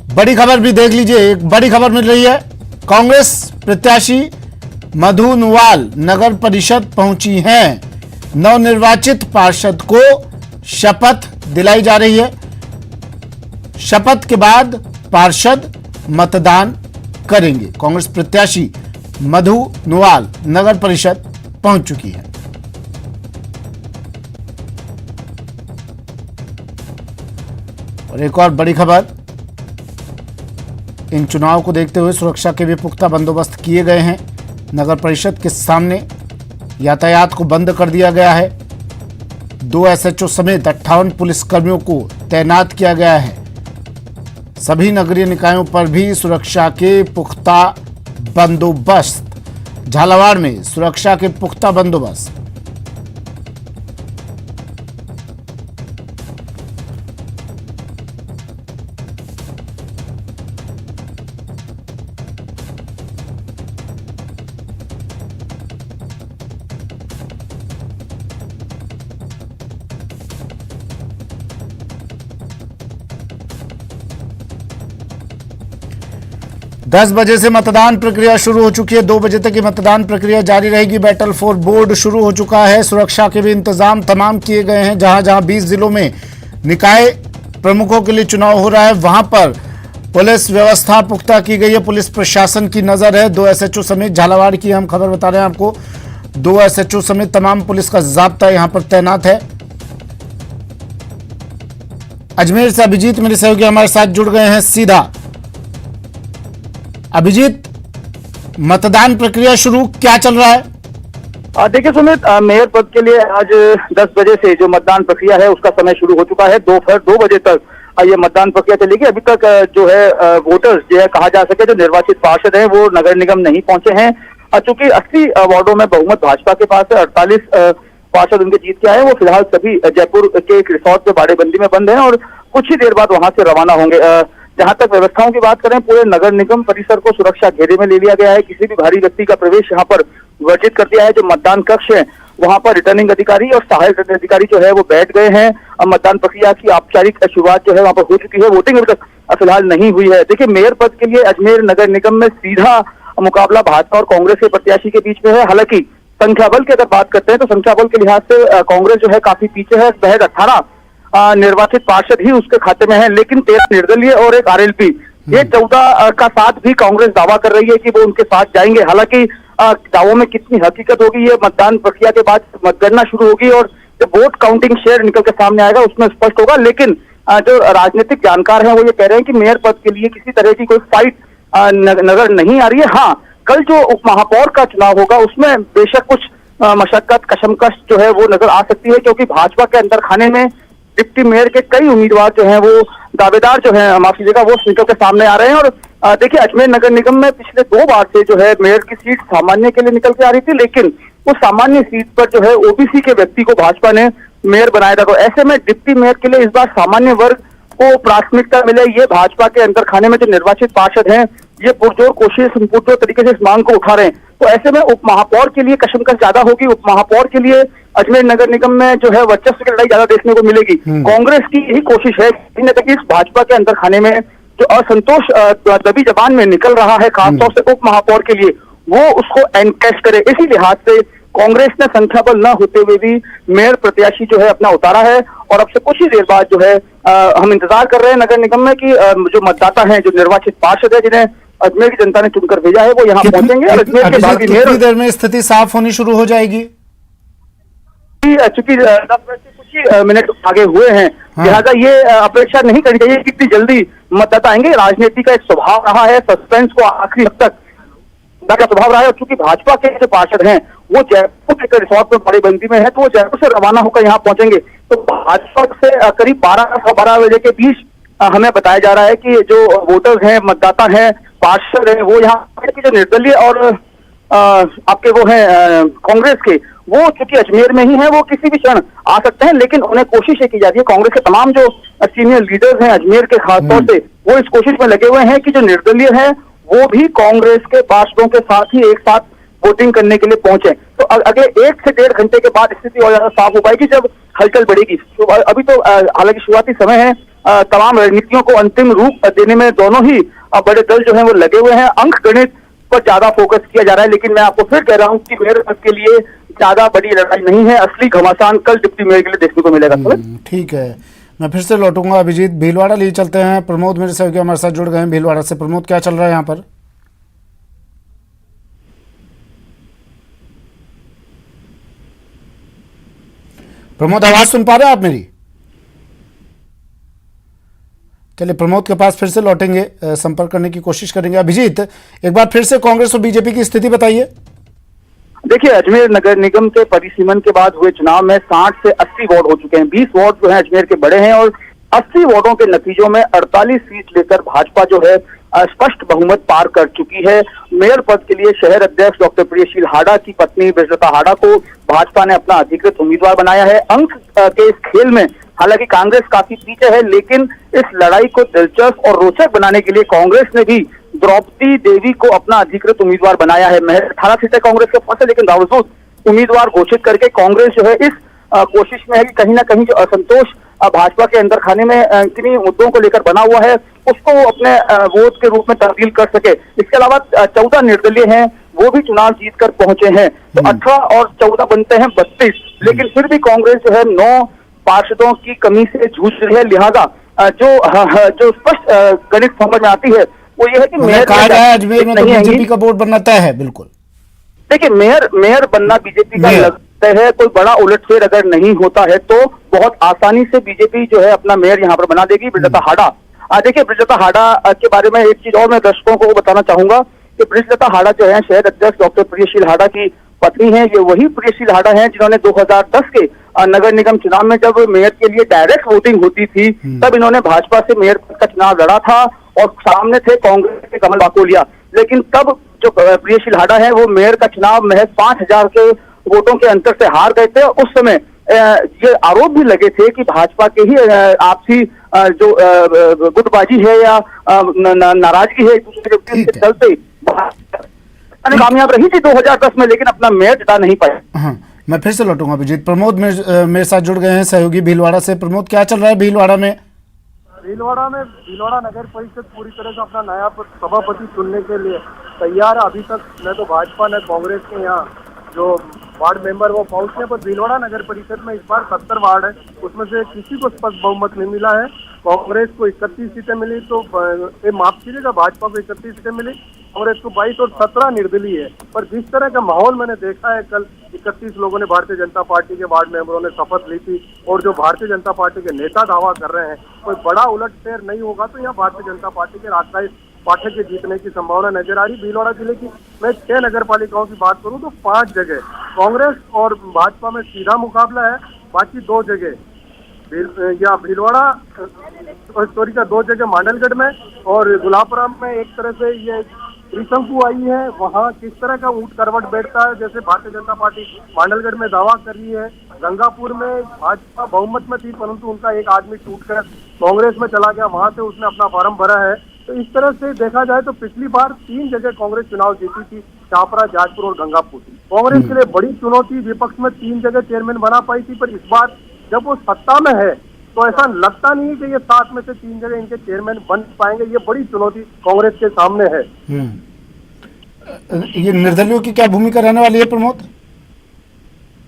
बड़ी खबर भी देख लीजिए। एक बड़ी खबर मिल रही है। कांग्रेस प्रत्याशी मधु नुवाल नगर परिषद पहुंची हैं। नवनिर्वाचित पार्षद को शपथ दिलाई जा रही है। शपथ के बाद पार्षद मतदान करेंगे। कांग्रेस प्रत्याशी मधु नुवाल नगर परिषद पहुंच चुकी है। और एक और बड़ी खबर, इन चुनाव को देखते हुए सुरक्षा के भी पुख्ता बंदोबस्त किए गए हैं। नगर परिषद के सामने यातायात को बंद कर दिया गया है। 2 एसएचओ समेत 58 पुलिसकर्मियों को तैनात किया गया है। सभी नगरीय निकायों पर भी सुरक्षा के पुख्ता बंदोबस्त। झालावाड़ में सुरक्षा के पुख्ता बंदोबस्त। 10 बजे से मतदान प्रक्रिया शुरू हो चुकी है। 2 बजे तक की मतदान प्रक्रिया जारी रहेगी। बैटल फॉर बोर्ड शुरू हो चुका है। सुरक्षा के भी इंतजाम तमाम किए गए हैं। जहां जहां 20 जिलों में निकाय प्रमुखों के लिए चुनाव हो रहा है, वहां पर पुलिस व्यवस्था पुख्ता की गई है। पुलिस प्रशासन की नजर है। 2 एसएचओ समेत, झालावाड़ की हम खबर बता रहे हैं आपको, 2 एसएचओ समेत तमाम पुलिस का जाब्ता यहां पर तैनात है। अजमेर से अभिजीत मेरे सहयोगी हमारे साथ जुड़ गए हैं सीधा। अभिजीत, मतदान प्रक्रिया शुरू, क्या चल रहा है? देखिए सुमित, मेयर पद के लिए आज 10 बजे से जो मतदान प्रक्रिया है उसका समय शुरू हो चुका है। दोपहर 2 बजे तक ये मतदान प्रक्रिया चलेगी। अभी तक जो है वोटर्स जो है कहा जा सके जो निर्वाचित पार्षद हैं वो नगर निगम नहीं पहुंचे हैं। चूंकि 80 वार्डों में बहुमत भाजपा के पास है। 48 पार्षद उनके जीत के आए हैं। वो फिलहाल सभी जयपुर के एक रिसोर्ट पे बाड़ेबंदी में बंद हैं और कुछ ही देर बाद वहां से रवाना होंगे। जहां तक व्यवस्थाओं की बात करें, पूरे नगर निगम परिसर को सुरक्षा घेरे में ले लिया गया है। किसी भी भारी व्यक्ति का प्रवेश यहां पर वर्जित कर दिया है। जो मतदान कक्ष है वहां पर रिटर्निंग अधिकारी और सहायक अधिकारी जो है वो बैठ गए हैं। मतदान प्रक्रिया की औपचारिक शुरुआत जो है वहां पर हो चुकी है। वोटिंग अभी तक फिलहाल नहीं हुई है। देखिए, मेयर पद के लिए अजमेर नगर निगम में सीधा मुकाबला भाजपा और कांग्रेस के प्रत्याशी के बीच में है। हालांकि संख्या बल की अगर बात करते हैं तो संख्या बल के लिहाज से कांग्रेस जो है काफी पीछे है। महज 18 निर्वाचित पार्षद ही उसके खाते में है, लेकिन 13 निर्दलीय और एक आरएलपी, ये 14 का साथ भी कांग्रेस दावा कर रही है कि वो उनके साथ जाएंगे। हालांकि दावों में कितनी हकीकत होगी ये मतदान प्रक्रिया के बाद मतगणना शुरू होगी और जब वोट काउंटिंग शेयर निकल के सामने आएगा उसमें स्पष्ट होगा। लेकिन जो राजनीतिक जानकार हैं वो ये कह रहे हैं कि मेयर पद के लिए किसी तरह की कोई फाइट नजर नहीं आ रही है। हाँ, कल जो उप महापौर का चुनाव होगा उसमें बेशक कुछ मशक्कत कशमकश जो है वो नजर आ सकती है, क्योंकि भाजपा के अंदर खाने में डिप्टी मेयर के कई उम्मीदवार जो हैं वो दावेदार जो हैं, माफ कीजिएगा, वो निकल के सामने आ रहे हैं। और देखिए, अजमेर नगर निगम में पिछले 2 बार से जो है मेयर की सीट सामान्य के लिए निकल के आ रही थी, लेकिन उस सामान्य सीट पर जो है ओबीसी के व्यक्ति को भाजपा ने मेयर बनाया था। तो ऐसे में डिप्टी मेयर के लिए इस बार सामान्य वर्ग को प्राथमिकता मिले, ये भाजपा के अंदर खाने में जो निर्वाचित पार्षद हैं ये पुरजोर कोशिश पुरजोर तरीके से इस मांग को उठा रहे हैं। तो ऐसे में उप महापौर के लिए कशमकश ज्यादा होगी। उप महापौर के लिए अजमेर नगर निगम में जो है वर्चस्व की लड़ाई ज्यादा देखने को मिलेगी। कांग्रेस की यही कोशिश है कि इस भाजपा के अंदर खाने में जो असंतोष दबी जबान में निकल रहा है, खासतौर से उप महापौर के लिए, वो उसको एनकैश करे। इसी लिहाज से कांग्रेस ने संख्या बल न होते हुए भी मेयर प्रत्याशी जो है अपना उतारा है। और अब से कुछ ही देर बाद जो है हम इंतजार कर रहे हैं नगर निगम में कि जो मतदाता हैं, जो निर्वाचित पार्षद है जिन्हें अजमेर की जनता ने चुनकर भेजा है, वो यहाँ पहुंचेंगे। और अजमेर के बाद कितनी देर में स्थिति साफ होनी शुरू हो जाएगी? चूंकि 10 मिनट से कुछ ही मिनट आगे हुए हैं, लिहाजा ये अपेक्षा नहीं करनी चाहिए कितनी जल्दी मतदाता आएंगे। राजनीति का एक स्वभाव रहा है, सस्पेंस को आखिरी हद तक का स्वभाव रहा है। और चूंकि भाजपा के जो पार्षद हैं वो जयपुर के रिसोर्ट में बड़ेबंदी में है, तो वो जयपुर से रवाना होकर यहाँ पहुंचेंगे। तो भाजपा से करीब 12 बजे के बीच हमें बताया जा रहा है कि जो वोटर्स हैं, मतदाता हैं, पार्षद हैं, वो यहाँ जो निर्दलीय और आपके वो हैं कांग्रेस के, वो चूंकि अजमेर में ही है, वो किसी भी क्षण आ सकते हैं। लेकिन उन्हें कोशिश ये की जाती है, कांग्रेस के तमाम जो सीनियर लीडर्स हैं अजमेर के खासतौर से, वो इस कोशिश में लगे हुए हैं कि जो निर्दलीय है वो भी कांग्रेस के पार्षदों के साथ ही एक साथ वोटिंग करने के लिए पहुंचे। तो अगले 1 से 1.5 घंटे के बाद स्थिति और ज्यादा साफ हो पाएगी जब हलचल बढ़ेगी। तो अभी तो हालांकि शुरुआती समय है, तमाम रणनीतियों को अंतिम रूप देने में दोनों ही बड़े दल जो है वो लगे हुए हैं। अंक गणित पर ज्यादा फोकस किया जा रहा है, लेकिन मैं आपको फिर कह रहा हूं कि मेयर पद के लिए ज्यादा बड़ी लड़ाई नहीं है। असली घमासान कल डिप्टी मेयर के लिए देखने को मिलेगा। ठीक है, मैं फिर से लौटूंगा। अभिजीत, भीलवाड़ा लिए चलते हैं। प्रमोद मेरे सहयोगी हमारे साथ जुड़ गए हैं भीलवाड़ा से। प्रमोद, क्या चल रहा है यहाँ पर? प्रमोद, आवाज सुन पा रहे हैं आप मेरी? चलिए, प्रमोद के पास फिर से लौटेंगे, संपर्क करने की कोशिश करेंगे। अभिजीत, एक बार फिर से कांग्रेस और बीजेपी की स्थिति बताइए। देखिए, अजमेर नगर निगम के परिसीमन के बाद हुए चुनाव में 60 से 80 वार्ड हो चुके हैं। 20 वार्ड जो है अजमेर के बड़े हैं और 80 वार्डों के नतीजों में 48 सीट लेकर भाजपा जो है स्पष्ट बहुमत पार कर चुकी है। मेयर पद के लिए शहर अध्यक्ष डॉक्टर प्रियशील हाड़ा की पत्नी ब्रजलता हाड़ा को भाजपा ने अपना अधिकृत उम्मीदवार बनाया है। अंक के इस खेल में हालांकि कांग्रेस काफी पीछे है, लेकिन इस लड़ाई को दिलचस्प और रोचक बनाने के लिए कांग्रेस ने भी द्रौपदी देवी को अपना अधिकृत उम्मीदवार बनाया है। महज 18 सीटें कांग्रेस के पास है, लेकिन बावजूद उम्मीदवार घोषित करके कांग्रेस जो है इस कोशिश में है कि कहीं ना कहीं जो असंतोष भाजपा के अंदर खाने में किन्हीं मुद्दों को लेकर बना हुआ है उसको वो अपने वोट के रूप में तब्दील कर सके। इसके अलावा 14 निर्दलीय हैं, वो भी चुनाव जीत कर पहुंचे हैं, तो 18 और 14 बनते हैं 32। लेकिन फिर भी कांग्रेस जो है 9 पार्षदों की कमी से जूझ रही है। लिहाजा जो स्पष्ट गणित समझ में आती है वो ये है कि मेयर अजमेर में तो बीजेपी का बोर्ड बनना तय है। बिल्कुल, देखिए, मेयर बनना बीजेपी का लगता है। कोई बड़ा उलटफेर अगर नहीं होता है तो बहुत आसानी से बीजेपी जो है अपना मेयर यहाँ पर बना देगी। ब्रजलता हाड़ा, देखिए, ब्रजलता हाड़ा के बारे में एक चीज और मैं दर्शकों को बताना चाहूंगा कि ब्रजलता हाड़ा जो है शहर अध्यक्ष डॉक्टर प्रियशील हाड़ा की पत्नी है। ये वही प्रियशील हाड़ा है जिन्होंने 2010 के नगर निगम चुनाव में जब मेयर के लिए डायरेक्ट वोटिंग होती थी तब इन्होंने भाजपा से मेयर पद का चुनाव लड़ा था और सामने थे कांग्रेस के कमल बाकोलिया। लेकिन तब जो प्रियशील हाड़ा है वो मेयर का चुनाव महज 5000 के वोटों के अंतर से हार गए थे। उस समय ये आरोप भी लगे थे कि भाजपा के ही आपसी जो गुटबाजी है या नाराजगी है एक दूसरे के चलते कामयाब रही थी 2010 में, लेकिन अपना मेयर जिता नहीं पाए। मैं फिर से लौटूंगा अभिजीत। प्रमोद मेरे साथ जुड़ गए हैं सहयोगी भीलवाड़ा से। प्रमोद, क्या चल रहा है भीलवाड़ा में? भीलवाड़ा नगर परिषद पूरी तरह से अपना नया सभापति चुनने के लिए तैयार है। अभी तक न तो भाजपा न कांग्रेस के यहाँ जो वार्ड मेंबर वो पहुंचे, पर भीलवाड़ा नगर परिषद में इस बार 70 वार्ड है, उसमें से किसी को स्पष्ट बहुमत नहीं मिला है। कांग्रेस को 31 सीटें मिली तो माफ कीजिएगा, भाजपा को 31 सीटें मिली, कांग्रेस को 22 और 17 निर्दलीय है। पर जिस तरह का माहौल मैंने देखा है, कल 31 लोगों ने भारतीय जनता पार्टी के वार्ड मेंबरों ने शपथ ली थी और जो भारतीय जनता पार्टी के नेता दावा कर रहे हैं कोई बड़ा उलटफेर नहीं होगा, तो यहाँ भारतीय जनता पार्टी के राजशाही पाठक के जीतने की संभावना नजर आ रही। भीलवाड़ा जिले की मैं 6 नगर पालिकाओं की बात करूं तो 5 जगह कांग्रेस और भाजपा में सीधा मुकाबला है, बाकी 2 जगह या भीलवाड़ा सॉरी का 2 जगह मांडलगढ़ में और गुलाबपुरा में एक तरह से ये त्रिशंकु आई है। वहाँ किस तरह का ऊंट करवट बैठता है, जैसे भारतीय जनता पार्टी मांडलगढ़ में दावा कर रही है। गंगापुर में भाजपा बहुमत में थी परंतु उनका एक आदमी टूटकर कांग्रेस में चला गया, वहां से उसने अपना फॉर्म भरा है। तो इस तरह से देखा जाए तो पिछली बार 3 जगह कांग्रेस चुनाव जीती थी, चापरा, जाजपुर और गंगापुर। कांग्रेस के लिए बड़ी चुनौती, विपक्ष में 3 जगह चेयरमैन बना पाई थी, पर इस बार जब वो सत्ता में है तो ऐसा लगता नहीं कि ये 7 में से 3 जगह इनके चेयरमैन बन पाएंगे। ये बड़ी चुनौती कांग्रेस के सामने है। ये निर्दलियों की क्या भूमिका रहने वाली है प्रमोद?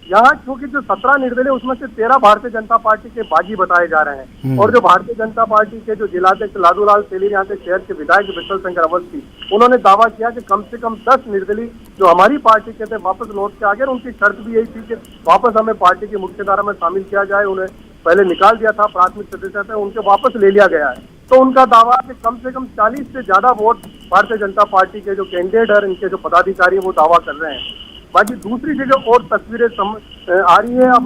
यहाँ क्योंकि जो 17 निर्दलीय उसमें से 13 भारतीय जनता पार्टी के बागी बताए जा रहे हैं और जो भारतीय जनता पार्टी के जो जिलाध्यक्ष लालूलाल सेलीर, यहाँ के शहर के विधायक विठल शंकर अवस्थी, उन्होंने दावा किया कि कम से कम 10 निर्दलीय जो हमारी पार्टी के थे वापस लौट के आ गए। उनकी शर्त भी यही थी कि वापस हमें पार्टी की मुख्यधारा में शामिल किया जाए। उन्हें पहले निकाल दिया था, प्राथमिक सदस्य थे, उनके वापस ले लिया गया है। तो उनका दावा है कि कम से कम 40 से ज्यादा वोट भारतीय जनता पार्टी के जो कैंडिडेट है, इनके जो पदाधिकारी है वो दावा कर रहे हैं। बाकी दूसरी जगह और तस्वीरें आ रही है। अब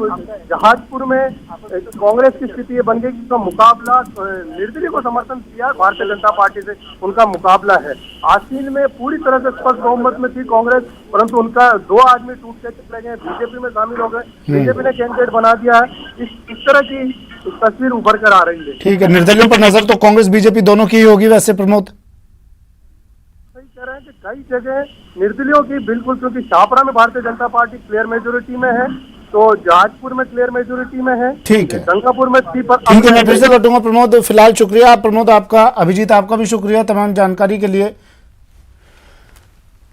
जहाजपुर में कांग्रेस की स्थिति ये बन गई कि उसका मुकाबला निर्दलीय को समर्थन किया भारतीय जनता पार्टी से, उनका मुकाबला है। आसीन में पूरी तरह से स्पष्ट बहुमत में थी कांग्रेस, परंतु उनका 2 आदमी टूट के चले गए, बीजेपी में शामिल हो गए, बीजेपी ने कैंडिडेट बना दिया है। इस तरह की तस्वीर उभर कर आ रही है। ठीक है, निर्दलियों पर नजर तो कांग्रेस बीजेपी दोनों की ही होगी वैसे प्रमोद? कह रहे हैं कि कई जगह निर्दलियों की बिल्कुल, क्योंकि छापरा में Bharatiya Janata party clear majority में है, तो जहाजपुर में क्लियर मेजोरिटी में है, ठीक है। गंगापुर में 3 पर। ठीक है, मैं फिर से लौटूंगा प्रमोद। फिलहाल शुक्रिया प्रमोद आपका, अभिजीत आपका भी शुक्रिया तमाम जानकारी के लिए।